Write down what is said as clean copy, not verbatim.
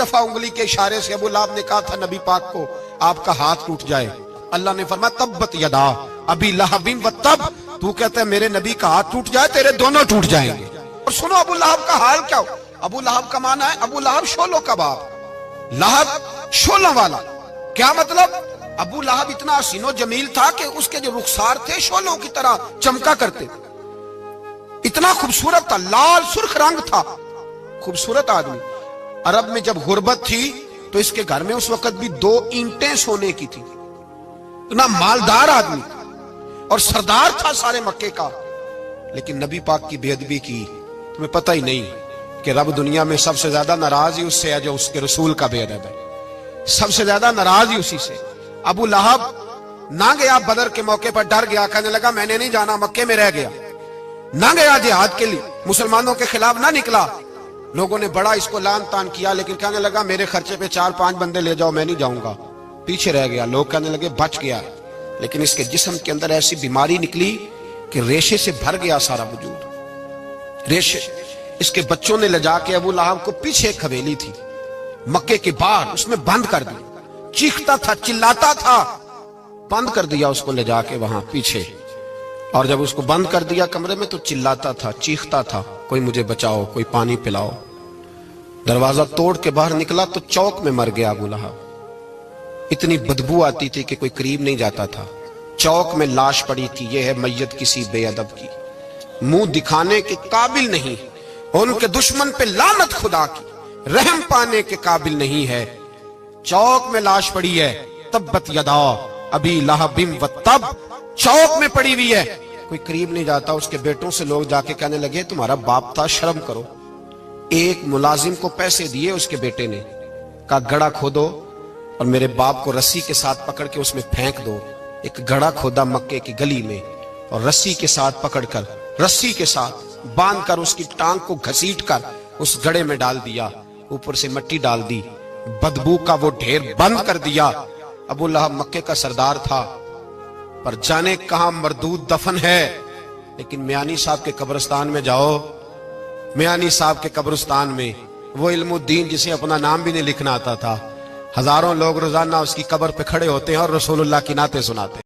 दफा उंगली के इशारे से अबू लहब ने कहा था नबी पाक को आपका हाथ टूट जाए, अल्लाह ने फरमाया तब्बत यदा अबी लहबिन व तब, तू कहता है मेरे नबी का हाथ टूट जाए, तेरे दोनों टूट जाएंगे। और सुनो अबू लहब का हाल क्या हो। अबू लहब का माना है अबू लहब शोलों का बाप, लहब शोलों वाला। क्या मतलब? अबू लहब इतना हसीनो जमील था कि उसके जो रुखसार थे शोलों की तरह चमका करते, इतना खूबसूरत था, लाल सुर्ख रंग था, खूबसूरत आदमी। अरब में जब गुर्बत थी तो इसके घर में उस वक्त भी 2 ईंटें सोने की थी। इतना मालदार आदमी और सरदार था सारे मक्के का, लेकिन नबी पाक की बेअदबी की। तुम्हें पता ही नहीं कि रब दुनिया में सबसे ज्यादा नाराज ही उससे है जो उसके रसूल का बेअदब है, सबसे ज्यादा नाराज ही उसी से। अबू लहब ना गया बदर के मौके पर, डर गया, कहने लगा मैंने नहीं जाना, मक्के में रह गया, ना गया जिहाद के लिए, मुसलमानों के खिलाफ ना निकला। लोगों ने बड़ा इसको लान तान किया, लेकिन कहने लगा मेरे खर्चे पे 4-5 बंदे ले जाओ, मैं नहीं जाऊंगा, पीछे रह गया। लोग कहने लगे बच गया, लेकिन इसके जिस्म के अंदर ऐसी बीमारी निकली कि रेशे से भर गया सारा वजूद, रेशे। इसके बच्चों ने ले जाके अबू लहब को पीछे एक हवेली थी मक्के के बाहर, उसमें बंद कर दिया। चीखता था, चिल्लाता था, बंद कर दिया उसको ले जाके वहां पीछे। और जब उसको बंद कर दिया कमरे में तो चिल्लाता था, चीखता था, कोई मुझे बचाओ, कोई पानी पिलाओ। दरवाजा तोड़ के बाहर निकला तो चौक में मर गया अबू लहब। इतनी बदबू आती थी कि कोई करीब नहीं जाता था। चौक में लाश पड़ी थी। यह है मैयत किसी बेअदब की, मुंह दिखाने के काबिल नहीं, उनके दुश्मन पे लानत खुदा की, रहम पाने के काबिल नहीं है। चौक में लाश पड़ी है, तब्बत यदा अबी लहबिन व तब, चौक में पड़ी हुई है, कोई करीब नहीं जाता। उसके बेटों से लोग जाके कहने लगे तुम्हारा बाप था, शर्म करो। एक मुलाजिम को पैसे दिए उसके बेटे ने, कहा गड़ा खोदो और मेरे बाप को रस्सी के साथ पकड़ के उसमें फेंक दो। एक गड़ा खोदा मक्के की गली में और रस्सी के साथ पकड़कर, रस्सी के साथ बांध कर उसकी टांग को घसीट कर उस गड़े में डाल दिया, ऊपर से मिट्टी डाल दी, बदबू का वो ढेर बंद कर दिया। अबू लहब मक्के का सरदार था, पर जाने कहां मरदूद दफन है। लेकिन मियानी साहब के कब्रिस्तान में जाओ, मियानी साहब के कब्रिस्तान में वो इल्मुद्दीन जिसे अपना नाम भी नहीं लिखना आता था, हजारों लोग रोजाना उसकी कब्र पे खड़े होते हैं और रसूलुल्लाह की नाते सुनाते हैं।